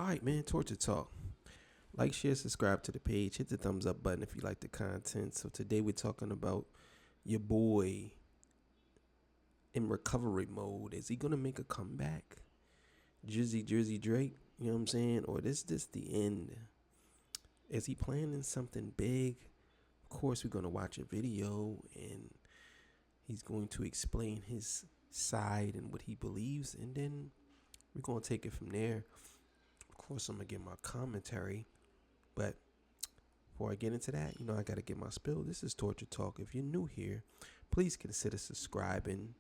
Alright, man, Torture Talk. Like, share, subscribe to the page. Hit the thumbs up button if you like the content. So today we're talking about your boy in recovery mode. Is he going to make a comeback? Jersey Drake, you know what I'm saying? Or is this the end? Is he planning something big? Of course, we're going to watch a video and he's going to explain his side and what he believes. And then we're going to take it from there. Of course, I'm going to get my commentary. But before I get into that, I got to get my spill. This is Torture Talk. If you're new here, please consider subscribing.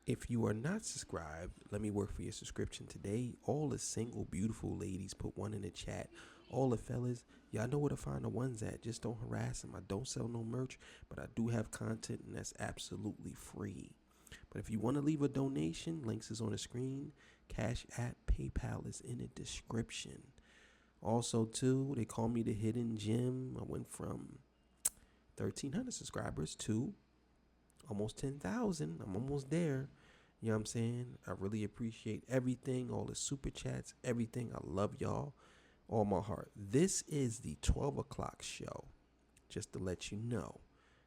If you are not subscribed, let me work for your subscription today. All the single, beautiful ladies, put one in the chat. All the fellas, y'all know where to find the ones at. Just don't harass them. I don't sell no merch, but I do have content, and that's absolutely free. But if you want to leave a donation, links is on the screen. Cash App, PayPal is in the description. Also, too, they call me the Hidden Gem. I went from 1,300 subscribers to almost 10,000. I'm almost there. You know what I'm saying? I really appreciate everything, all the super chats, everything. I love y'all, all my heart. This is the 12 o'clock show, just to let you know.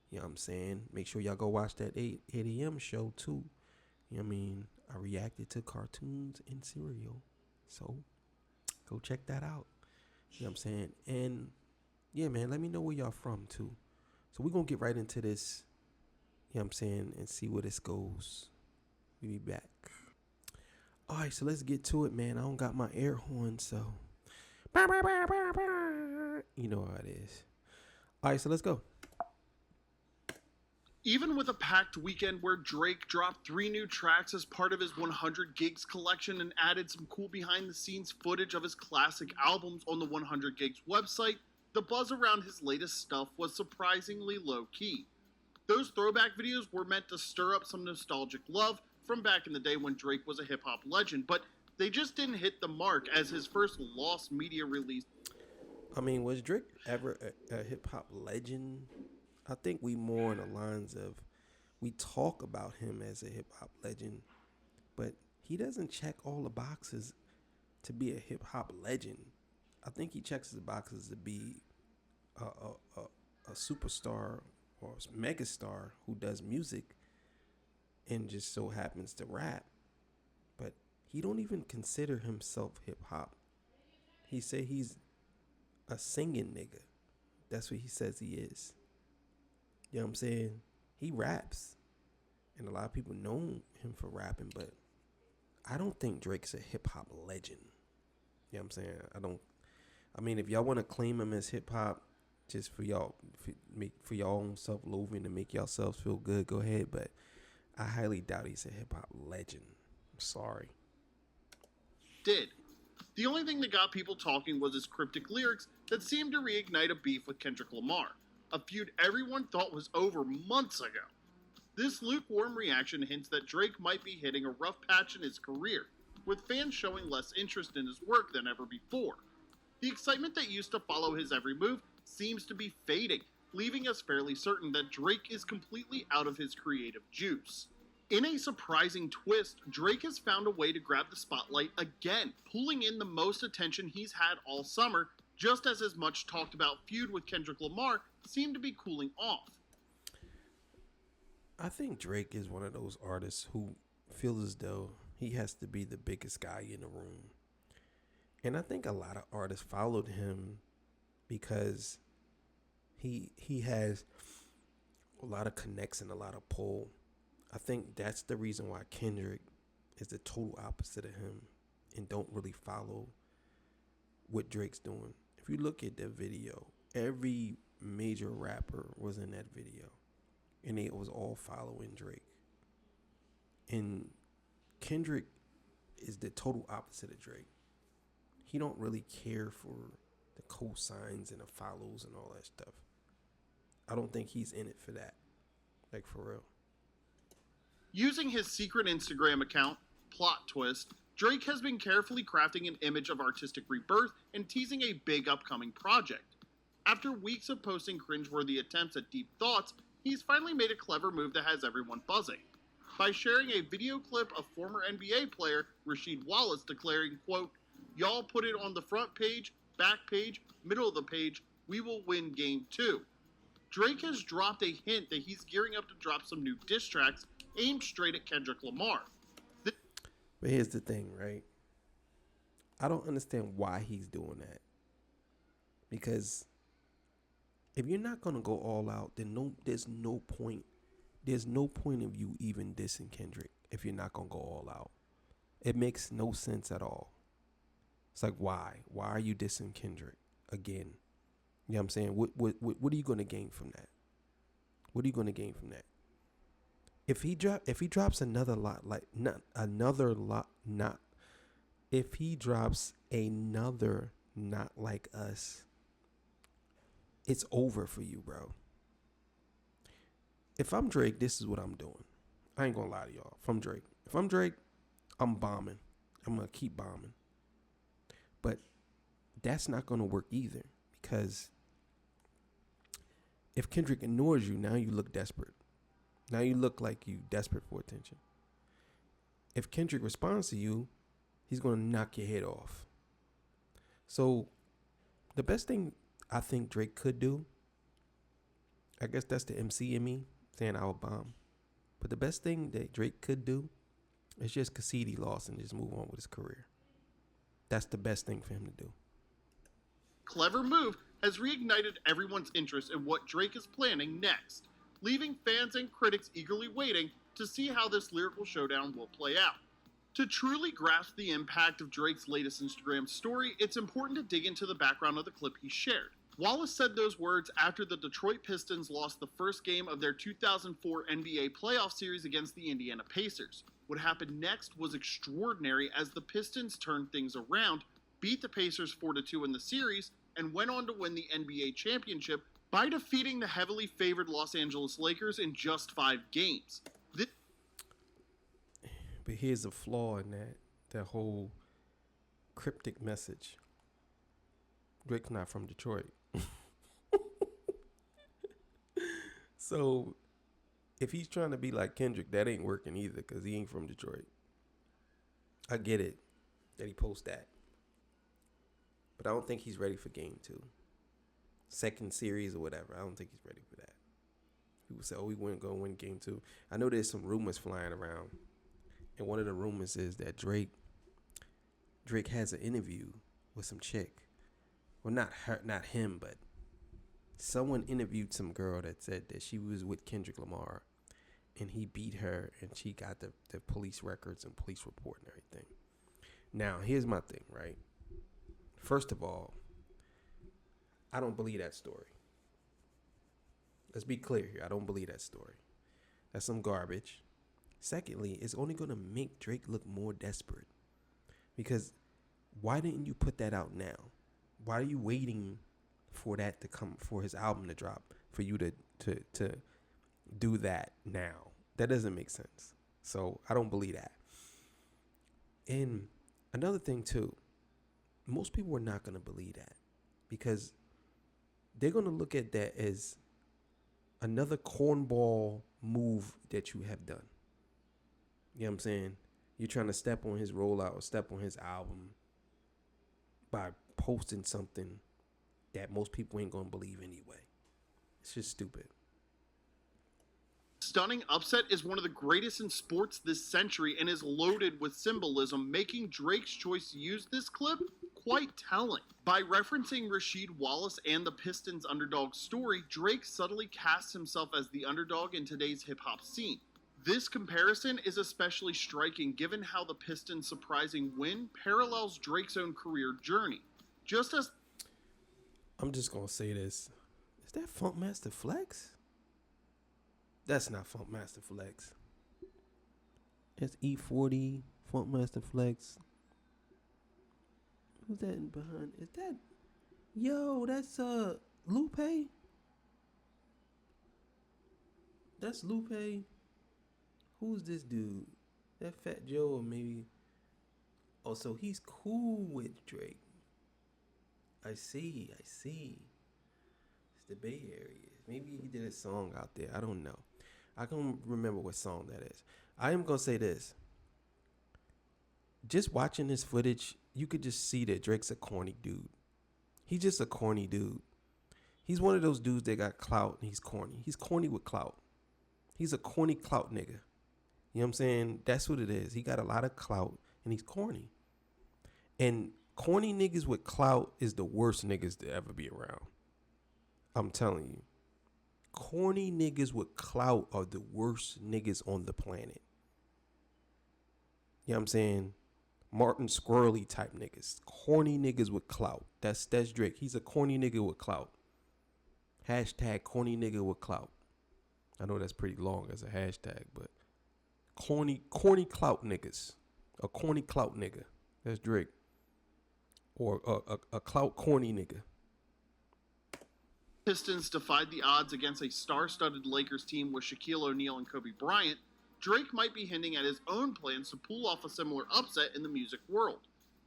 You know what I'm saying? Make sure y'all go watch that 8 a.m. show, too. You know what I mean? I reacted to cartoons and cereal. So, go check that out. You know what I'm saying? And, yeah, man, let me know where y'all from, too. So, we're going to get right into this. You know what I'm saying? And see where this goes. We'll be back. All right, so let's get to it, man. I don't got my air horn, so. You know how it is. All right, so let's go. Even with a packed weekend where Drake dropped 3 new tracks as part of his 100 Gigs collection and added some cool behind-the-scenes footage of his classic albums on the 100 Gigs website, the buzz around his latest stuff was surprisingly low-key. Those throwback videos were meant to stir up some nostalgic love from back in the day when Drake was a hip-hop legend, but they just didn't hit the mark as his first lost media release. I mean, was Drake ever a hip-hop legend? I think we more on the lines of we talk about him as a hip-hop legend, but he doesn't check all the boxes to be a hip-hop legend. I think he checks the boxes to be a superstar or megastar who does music and just so happens to rap. But he don't even consider himself hip-hop. He say he's a singing nigga. That's what he says he is. You know what I'm saying? He raps. And a lot of people know him for rapping, but I don't think Drake's a hip-hop legend. You know what I'm saying? I mean, if y'all want to claim him as hip-hop, just for y'all own self-loathing to make yourselves feel good, go ahead. But I highly doubt he's a hip-hop legend. I'm sorry. The only thing that got people talking was his cryptic lyrics that seemed to reignite a beef with Kendrick Lamar, a feud everyone thought was over months ago. This lukewarm reaction hints that Drake might be hitting a rough patch in his career, with fans showing less interest in his work than ever before. The excitement that used to follow his every move seems to be fading, leaving us fairly certain that Drake is completely out of his creative juice. In a surprising twist, Drake has found a way to grab the spotlight again, pulling in the most attention he's had all summer, just as his much talked about feud with Kendrick Lamar seemed to be cooling off. I think Drake is one of those artists who feels as though he has to be the biggest guy in the room. And I think a lot of artists followed him because he has a lot of connects and a lot of pull. I think that's the reason why Kendrick is the total opposite of him and don't really follow what Drake's doing. If you look at the video, every major rapper was in that video and it was all following Drake. And Kendrick is the total opposite of Drake. He don't really care for the cosigns and the follows and all that stuff. I don't think he's in it for that. Like, for real. Using his secret Instagram account, Plot Twist, Drake has been carefully crafting an image of artistic rebirth and teasing a big upcoming project. After weeks of posting cringeworthy attempts at deep thoughts, he's finally made a clever move that has everyone buzzing. By sharing a video clip of former NBA player Rasheed Wallace declaring, quote, Y'all put it on the front page, back page, middle of the page. We will win game 2. Drake has dropped a hint that he's gearing up to drop some new diss tracks aimed straight at Kendrick Lamar. But here's the thing, right? I don't understand why he's doing that. Because if you're not gonna go all out, then there's no point. There's no point of you even dissing Kendrick if you're not gonna go all out. It makes no sense at all. It's like, why? Why are you dissing Kendrick again? You know what I'm saying? What are you gonna gain from that? What are you gonna gain from that? If he drops another lot, like not another lot, not if he drops another Not Like Us, it's over for you, bro. If I'm Drake, this is what I'm doing. I ain't gonna lie to y'all. If I'm Drake, I'm bombing. I'm gonna keep bombing. But that's not gonna work either, because if Kendrick ignores you, now you look desperate. Now you look like you desperate for attention. If Kendrick responds to you, he's gonna knock your head off. So the best thing I think Drake could do, I guess that's the MC in me saying I would bomb. But the best thing that Drake could do is just concede he lost and just move on with his career. That's the best thing for him to do. Clever move has reignited everyone's interest in what Drake is planning next, leaving fans and critics eagerly waiting to see how this lyrical showdown will play out. To truly grasp the impact of Drake's latest Instagram story, it's important to dig into the background of the clip he shared. Wallace said those words after the Detroit Pistons lost the first game of their 2004 NBA playoff series against the Indiana Pacers. What happened next was extraordinary as the Pistons turned things around, beat the Pacers 4-2 in the series, and went on to win the NBA championship by defeating the heavily favored Los Angeles Lakers in just 5 games. But here's a flaw in that whole cryptic message. Drake's not from Detroit. So if he's trying to be like Kendrick, that ain't working either, because he ain't from Detroit. I get it that he posts that, but I don't think he's ready for game 2. Second series or whatever. I don't think he's ready for that. People say, oh, we weren't going to win game 2. I know there's some rumors flying around. And one of the rumors is that Drake has an interview with some chick. Well, not her, not him, but someone interviewed some girl that said that she was with Kendrick Lamar and he beat her and she got the police records and police report and everything. Now, here's my thing, right? First of all, I don't believe that story. Let's be clear here. I don't believe that story. That's some garbage. Secondly, it's only going to make Drake look more desperate. Because why didn't you put that out now? Why are you waiting for that to come, for his album to drop, for you to do that now? That doesn't make sense. So I don't believe that. And another thing too, most people are not going to believe that, because they're going to look at that as another cornball move that you have done. You know what I'm saying? You're trying to step on his rollout or step on his album by posting something that most people ain't going to believe anyway. It's just stupid. Stunning upset is one of the greatest in sports this century and is loaded with symbolism, making Drake's choice to use this clip quite telling. By referencing Rasheed Wallace and the Pistons' underdog story, Drake subtly casts himself as the underdog in today's hip-hop scene. This comparison is especially striking given how the Pistons' surprising win parallels Drake's own career journey. Just as... I'm just going to say this. Is that Funkmaster Flex? That's not Funkmaster Flex. It's E40, Funkmaster Flex. Who's that in behind? Is that... Yo, that's Lupe? That's Lupe. Who's this dude? That Fat Joe or maybe... Oh, so he's cool with Drake. I see. It's the Bay Area. Maybe he did a song out there. I don't know. I can't remember what song that is. I am going to say this. just watching this footage, you could just see that Drake's a corny dude. He's just a corny dude. He's one of those dudes that got clout and he's corny. He's corny with clout. He's a corny clout nigga. You know what I'm saying? That's what it is. He got a lot of clout and he's corny. And corny niggas with clout is the worst niggas to ever be around. I'm telling you. Corny niggas with clout are the worst niggas on the planet. You know what I'm saying? Martin Squirrely type niggas. Corny niggas with clout. That's Drake. He's a corny nigga with clout. Hashtag corny nigga with clout. I know that's pretty long as a hashtag, but corny clout niggas. A corny clout nigga. That's Drake. Or a clout corny nigga. Pistons defied the odds against a star-studded Lakers team with Shaquille O'Neal and Kobe Bryant. Drake might be hinting at his own plans to pull off a similar upset in the music world.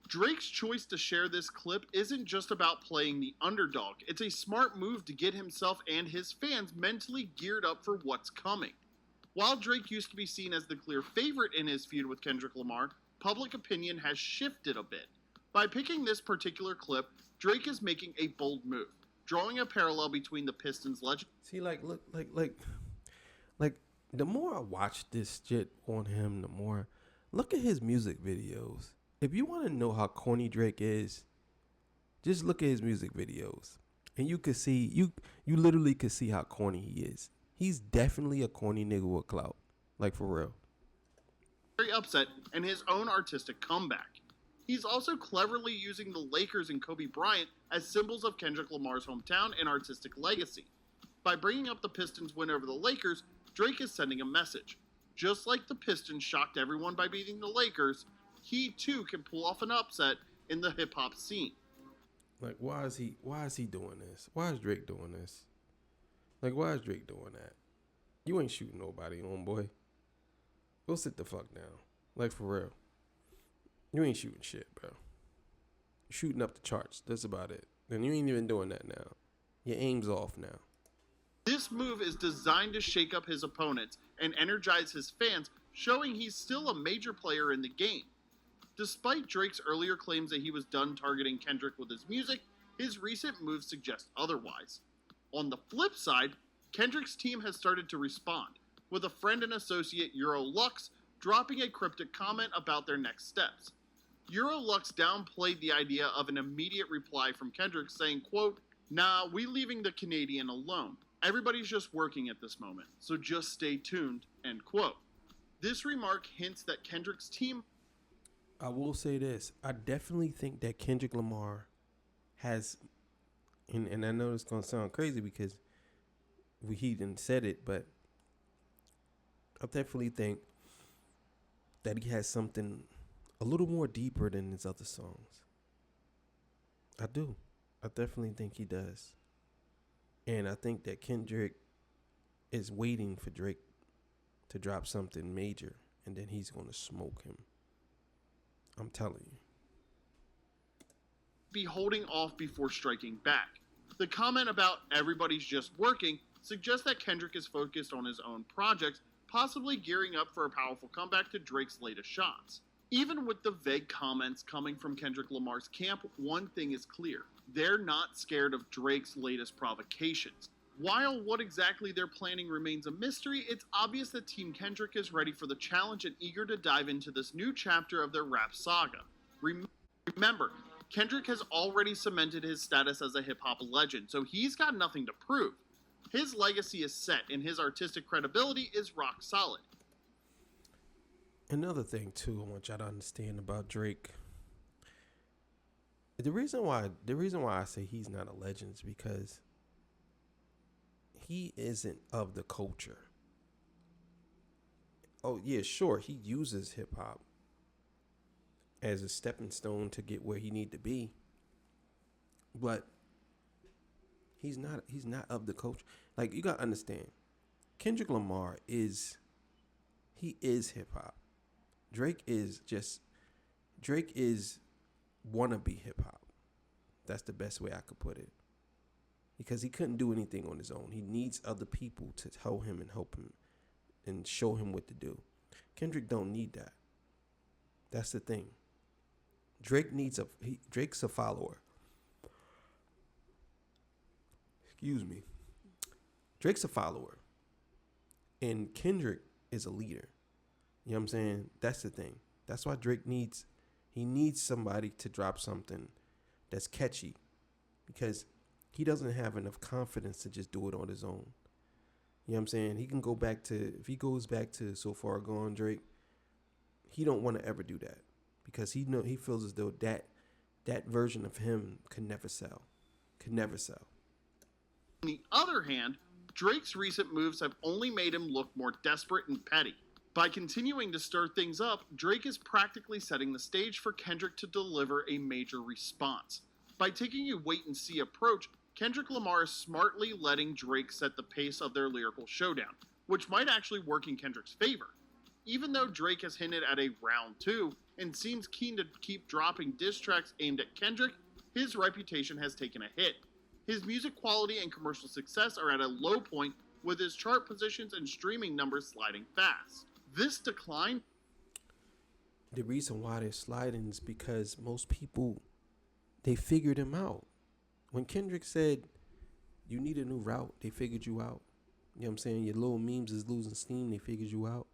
Drake's choice to share this clip isn't just about playing the underdog. It's a smart move to get himself and his fans mentally geared up for what's coming. While Drake used to be seen as the clear favorite in his feud with Kendrick Lamar, public opinion has shifted a bit. By picking this particular clip, Drake is making a bold move, drawing a parallel between the Pistons legend. See, like, look, like, the more I watch this shit on him, the more look at his music videos. If you want to know how corny Drake is, just look at his music videos, and you could see you literally could see how corny he is. He's definitely a corny nigga with clout, like for real. Very upset and his own artistic comeback. He's also cleverly using the Lakers and Kobe Bryant as symbols of Kendrick Lamar's hometown and artistic legacy. By bringing up the Pistons' win over the Lakers, Drake is sending a message. Just like the Pistons shocked everyone by beating the Lakers, he too can pull off an upset in the hip-hop scene. Like, why is he doing this? Why is Drake doing this? Like, why is Drake doing that? You ain't shooting nobody, homeboy. Go sit the fuck down. Like, for real. You ain't shooting shit, bro. You're shooting up the charts. That's about it. And you ain't even doing that now. Your aim's off now. This move is designed to shake up his opponents and energize his fans, showing he's still a major player in the game. Despite Drake's earlier claims that he was done targeting Kendrick with his music, his recent moves suggest otherwise. On the flip side, Kendrick's team has started to respond, with a friend and associate Eurolux dropping a cryptic comment about their next steps. Eurolux downplayed the idea of an immediate reply from Kendrick saying, quote, "Nah, we leaving the Canadian alone. Everybody's just working at this moment, so just stay tuned," end quote. This remark hints that Kendrick's team... I will say this. I definitely think that Kendrick Lamar has, and I know it's going to sound crazy because he didn't said it, but I definitely think that he has something a little more deeper than his other songs. I do. I definitely think he does. And I think that Kendrick is waiting for Drake to drop something major, and then he's going to smoke him. I'm telling you. Be holding off before striking back. The comment about everybody's just working suggests that Kendrick is focused on his own projects, possibly gearing up for a powerful comeback to Drake's latest shots. Even with the vague comments coming from Kendrick Lamar's camp, one thing is clear. They're not scared of Drake's latest provocations. While what exactly they're planning remains a mystery, it's obvious that Team Kendrick is ready for the challenge and eager to dive into this new chapter of their rap saga. Remember, Kendrick has already cemented his status as a hip-hop legend, so he's got nothing to prove. His legacy is set, and his artistic credibility is rock solid. Another thing, too, I want y'all to understand about Drake. The reason why I say he's not a legend is because he isn't of the culture. Oh, yeah, sure, he uses hip-hop as a stepping stone to get where he need to be. But he's not of the culture. Like, you got to understand, Kendrick Lamar is hip-hop. Drake is wannabe hip-hop. That's the best way I could put it. Because he couldn't do anything on his own. He needs other people to tell him and help him and show him what to do. Kendrick don't need that. That's the thing. Drake's a follower. Excuse me. Drake's a follower. And Kendrick is a leader. You know what I'm saying? That's the thing. That's why Drake needs somebody to drop something that's catchy, because he doesn't have enough confidence to just do it on his own. You know what I'm saying? If he goes back to So Far Gone, Drake, he don't want to ever do that, because he feels as though that version of him could never sell. On the other hand, Drake's recent moves have only made him look more desperate and petty. By continuing to stir things up, Drake is practically setting the stage for Kendrick to deliver a major response. By taking a wait-and-see approach, Kendrick Lamar is smartly letting Drake set the pace of their lyrical showdown, which might actually work in Kendrick's favor. Even though Drake has hinted at a round 2 and seems keen to keep dropping diss tracks aimed at Kendrick, his reputation has taken a hit. His music quality and commercial success are at a low point, with his chart positions and streaming numbers sliding fast. This decline... The reason why they're sliding is because most people, they figured him out. When Kendrick said, you need a new route, they figured you out. You know what I'm saying? Your little memes is losing steam, they figured you out.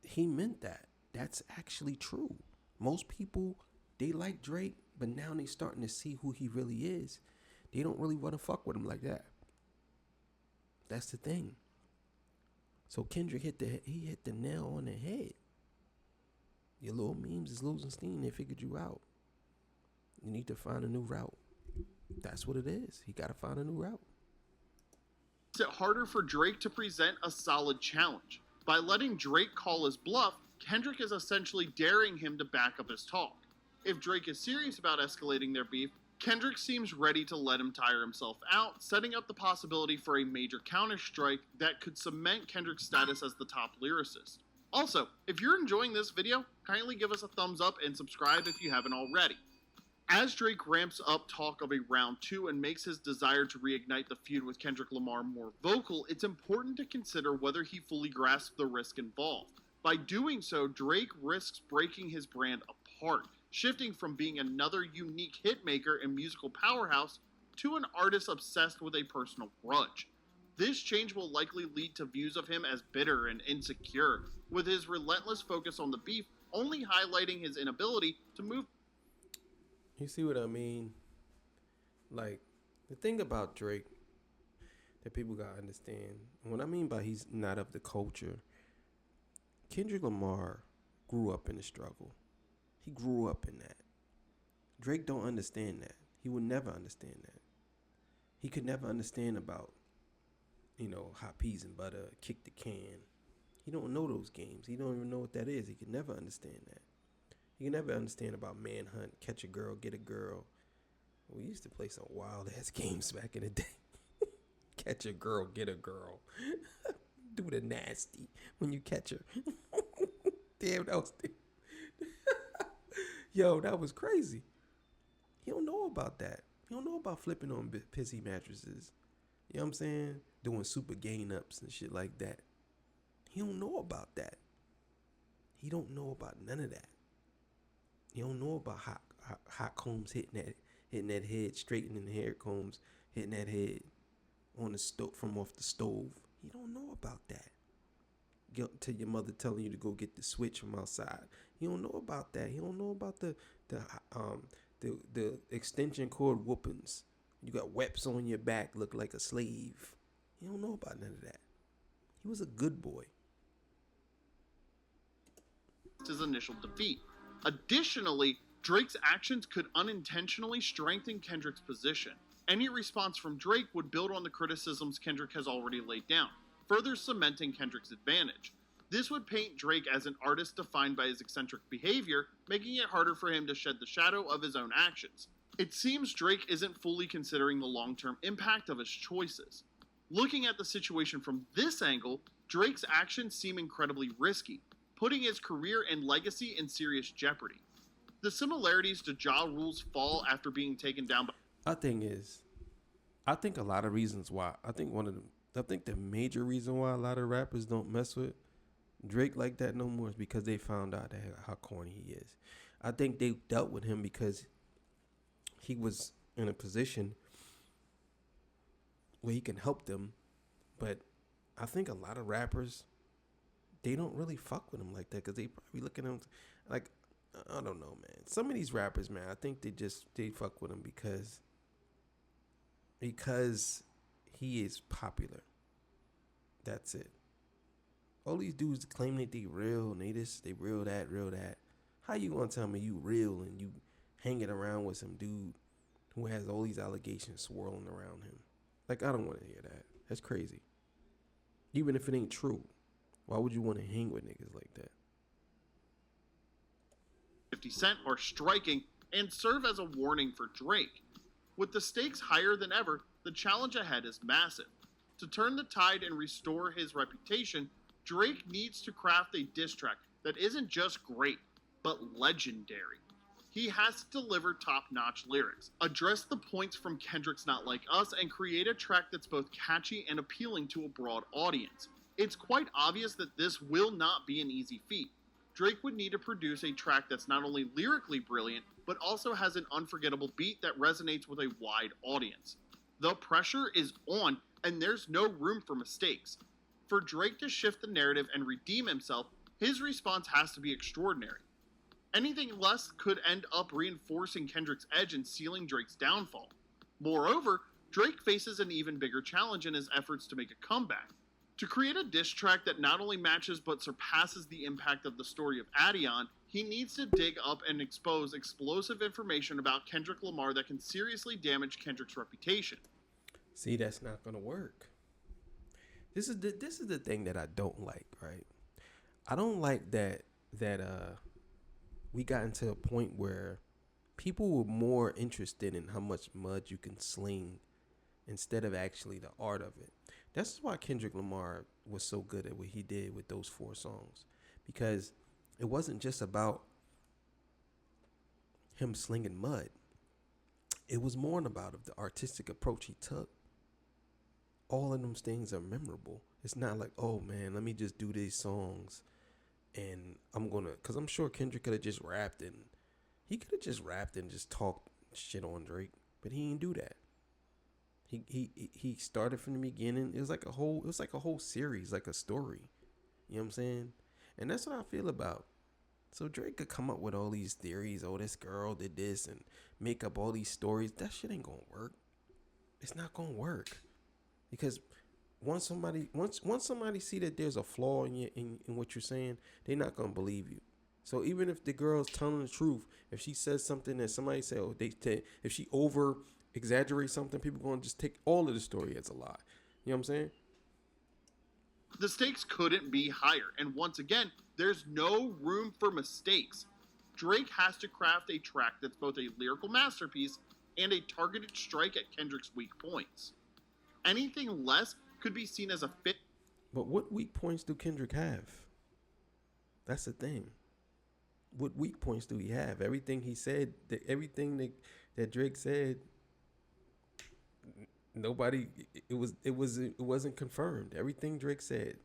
He meant that. That's actually true. Most people, they like Drake, but now they starting to see who he really is. They don't really want to fuck with him like that. That's the thing. So Kendrick hit the nail on the head. Your little memes is losing steam. They figured you out. You need to find a new route. That's what it is. He got to find a new route. It's harder for Drake to present a solid challenge. By letting Drake call his bluff, Kendrick is essentially daring him to back up his talk. If Drake is serious about escalating their beef, Kendrick seems ready to let him tire himself out, setting up the possibility for a major counterstrike that could cement Kendrick's status as the top lyricist. Also, if you're enjoying this video, kindly give us a thumbs up and subscribe if you haven't already. As Drake ramps up talk of a round 2 and makes his desire to reignite the feud with Kendrick Lamar more vocal, it's important to consider whether he fully grasps the risk involved. By doing so, Drake risks breaking his brand apart, shifting from being another unique hitmaker and musical powerhouse to an artist obsessed with a personal grudge. This change will likely lead to views of him as bitter and insecure, with his relentless focus on the beef only highlighting his inability to move. You see what I mean? Like, the thing about Drake that people gotta understand, what I mean by he's not of the culture, Kendrick Lamar grew up in the struggle. He grew up in that. Drake don't understand that. He would never understand that. He could never understand about, hot peas and butter, kick the can. He don't know those games. He don't even know what that is. He could never understand that. He can never understand about manhunt, catch a girl, get a girl. We used to play some wild ass games back in the day. Catch a girl, get a girl. Do the nasty when you catch her. Damn, that was... Yo, that was crazy. He don't know about that. He don't know about flipping on pissy mattresses. You know what I'm saying? Doing super gain ups and shit like that. He don't know about that. He don't know about none of that. He don't know about hot combs hitting that head, straightening the hair combs, hitting that head on the stove from off the stove. He don't know about that. Get to your mother telling you to go get the switch from outside. He don't know about that. He don't know about the extension cord whoopings. You got webs on your back, look like a slave. He don't know about none of that. He was a good boy. His initial defeat. Additionally, Drake's actions could unintentionally strengthen Kendrick's position. Any response from Drake would build on the criticisms Kendrick has already laid down, further cementing Kendrick's advantage. This would paint Drake as an artist defined by his eccentric behavior, making it harder for him to shed the shadow of his own actions. It seems Drake isn't fully considering the long-term impact of his choices. Looking at the situation from this angle, Drake's actions seem incredibly risky, putting his career and legacy in serious jeopardy. The similarities to Ja Rule's fall after being taken down by... I think a lot of reasons why. I think the major reason why a lot of rappers don't mess with Drake like that no more is because they found out how corny he is. I think they dealt with him because he was in a position where he can help them. But I think a lot of rappers, they don't really fuck with him like that because they probably look at him like, I don't know, man. Some of these rappers, man, I think they fuck with him because he is popular. That's it. All these dudes claim that they real and they real that. How you gonna tell me you real and you hanging around with some dude who has all these allegations swirling around him? Like, I don't want to hear that. That's crazy. Even if it ain't true, why would you want to hang with niggas like that? 50 Cent are striking and serve as a warning for Drake. With the stakes higher than ever, the challenge ahead is massive. To turn the tide and restore his reputation, Drake needs to craft a diss track that isn't just great, but legendary. He has to deliver top-notch lyrics, address the points from Kendrick's Not Like Us, and create a track that's both catchy and appealing to a broad audience. It's quite obvious that this will not be an easy feat. Drake would need to produce a track that's not only lyrically brilliant, but also has an unforgettable beat that resonates with a wide audience. The pressure is on, and there's no room for mistakes. For Drake to shift the narrative and redeem himself, his response has to be extraordinary. Anything less could end up reinforcing Kendrick's edge and sealing Drake's downfall. Moreover, Drake faces an even bigger challenge in his efforts to make a comeback. To create a diss track that not only matches but surpasses the impact of the story of Adidon, he needs to dig up and expose explosive information about Kendrick Lamar that can seriously damage Kendrick's reputation. See, that's not gonna work. This is the thing that I don't like, right? I don't like that we got into a point where people were more interested in how much mud you can sling instead of actually the art of it. That's why Kendrick Lamar was so good at what he did with those 4 songs, because it wasn't just about him slinging mud. It was more about the artistic approach he took. All of them things are memorable. It's not like, oh man, let me just do these songs and because I'm sure Kendrick could have just rapped and just talked shit on Drake, but he didn't do that. He started from the beginning. It was like a whole series, like a story. You know what I'm saying? And that's what I feel about. So Drake could come up with all these theories. Oh, this girl did this and make up all these stories. That shit ain't gonna work. It's not gonna work. Because once somebody see that there's a flaw in what you're saying, they're not gonna believe you. So even if the girl's telling the truth, if she says something that somebody say, if she over exaggerates something, people gonna just take all of the story as a lie. You know what I'm saying? The stakes couldn't be higher, and once again, there's no room for mistakes. Drake has to craft a track that's both a lyrical masterpiece and a targeted strike at Kendrick's weak points. Anything less could be seen as a fit. But what weak points do Kendrick have? That's the thing. What weak points do he have? Everything he said, everything that Drake said, nobody. It wasn't confirmed. Everything Drake said,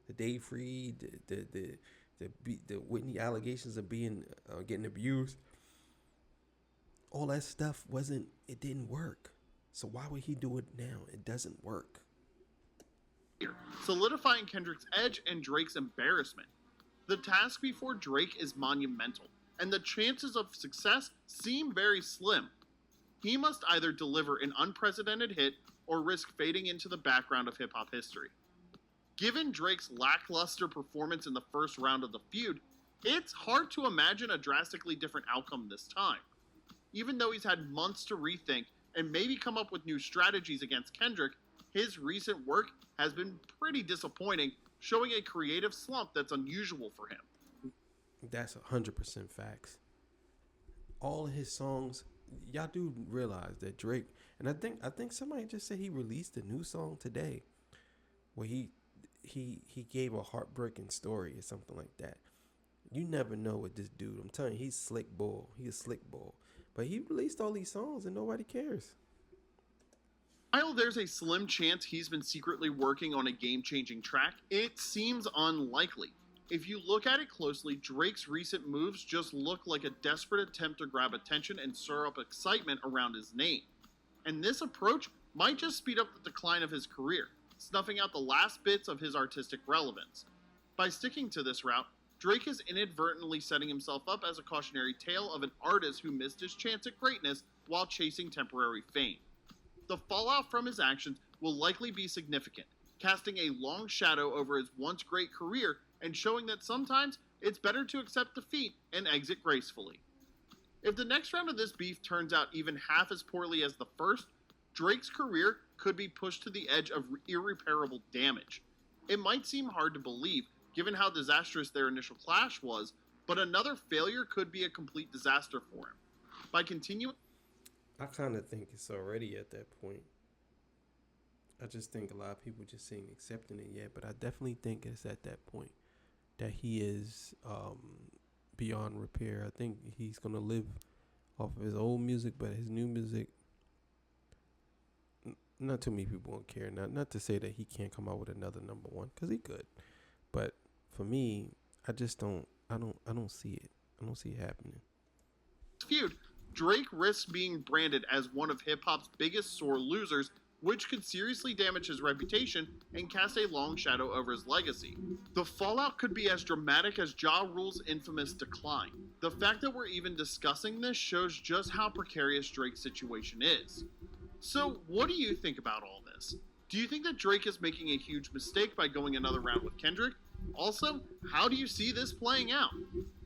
the Dave Freed, the Whitney allegations of being getting abused, all that stuff it didn't work. So why would he do it now? It doesn't work. Solidifying Kendrick's edge and Drake's embarrassment. The task before Drake is monumental, and the chances of success seem very slim. He must either deliver an unprecedented hit or risk fading into the background of hip-hop history. Given Drake's lackluster performance in the first round of the feud, it's hard to imagine a drastically different outcome this time. Even though he's had months to rethink and maybe come up with new strategies against Kendrick, his recent work has been pretty disappointing, showing a creative slump that's unusual for him. That's 100% facts. All of his songs, y'all do realize that Drake, and I think somebody just said he released a new song today where he gave a heartbreaking story or something like that. You never know with this dude. I'm telling you, he's slick bull. He's a slick bull. But he released all these songs and nobody cares. While there's a slim chance he's been secretly working on a game-changing track, it seems unlikely. If you look at it closely, Drake's recent moves just look like a desperate attempt to grab attention and stir up excitement around his name. And this approach might just speed up the decline of his career, snuffing out the last bits of his artistic relevance. By sticking to this route, Drake is inadvertently setting himself up as a cautionary tale of an artist who missed his chance at greatness while chasing temporary fame. The fallout from his actions will likely be significant, casting a long shadow over his once great career and showing that sometimes it's better to accept defeat and exit gracefully. If the next round of this beef turns out even half as poorly as the first, Drake's career could be pushed to the edge of irreparable damage. It might seem hard to believe, given how disastrous their initial clash was, but another failure could be a complete disaster for him. By continuing... I kind of think it's already at that point. I just think a lot of people just ain't accepting it yet, but I definitely think it's at that point that he is beyond repair. I think he's going to live off of his old music, but his new music, not too many people won't care. Not to say that he can't come out with another number one, because he could. But for me, I just don't see it. I don't see it happening. Feud, Drake risks being branded as one of hip-hop's biggest sore losers, which could seriously damage his reputation and cast a long shadow over his legacy. The fallout could be as dramatic as Ja Rule's infamous decline. The fact that we're even discussing this shows just how precarious Drake's situation is. So, what do you think about all this? Do you think that Drake is making a huge mistake by going another round with Kendrick? Also, how do you see this playing out?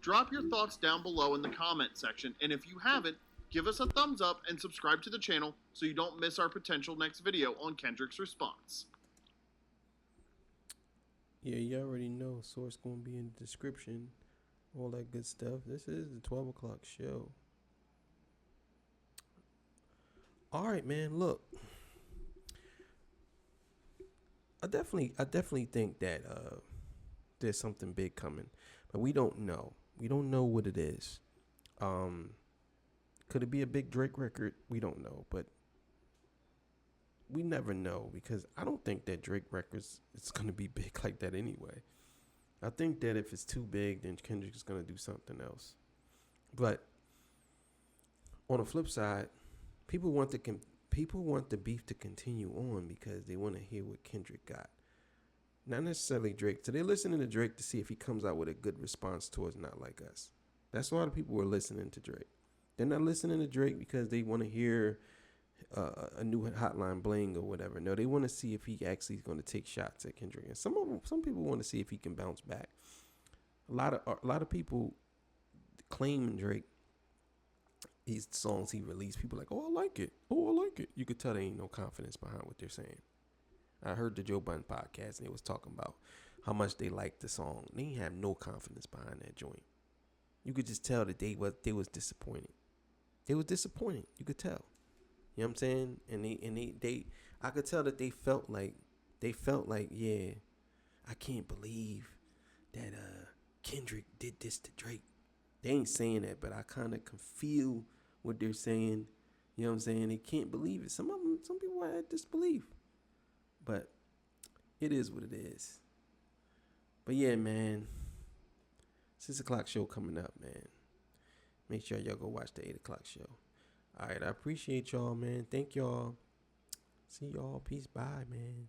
Drop your thoughts down below in the comment section, and if you haven't, give us a thumbs up and subscribe to the channel so you don't miss our potential next video on Kendrick's response. Yeah, you already know. Source going to be in the description. All that good stuff. This is the 12 o'clock show. All right, man. Look, I definitely think that there's something big coming, but we don't know. We don't know what it is. Could it be a big Drake record? We don't know, but we never know, because I don't think that Drake records is going to be big like that anyway. I think that if it's too big, then Kendrick is going to do something else. But on the flip side, people want the beef to continue on because they want to hear what Kendrick got. Not necessarily Drake. So they're listening to Drake to see if he comes out with a good response towards Not Like Us. That's why the people were listening to Drake. They're not listening to Drake because they want to hear a new Hotline Bling or whatever. No, they want to see if he actually is going to take shots at Kendrick. And some people want to see if he can bounce back. A lot of people claim Drake. These songs he released, people are like, oh, I like it. Oh, I like it. You could tell there ain't no confidence behind what they're saying. I heard the Joe Budden podcast and they was talking about how much they liked the song. They didn't have no confidence behind that joint. You could just tell that they was disappointed. They was disappointed. You could tell. You know what I'm saying? And they I could tell that they felt like, yeah, I can't believe that Kendrick did this to Drake. They ain't saying that, but I kind of can feel what they're saying. You know what I'm saying? They can't believe it. Some people had disbelief. But it is what it is. But yeah, man. 6 o'clock show coming up, man. Make sure y'all go watch the 8 o'clock show. All right, I appreciate y'all, man. Thank y'all. See y'all. Peace. Bye, man.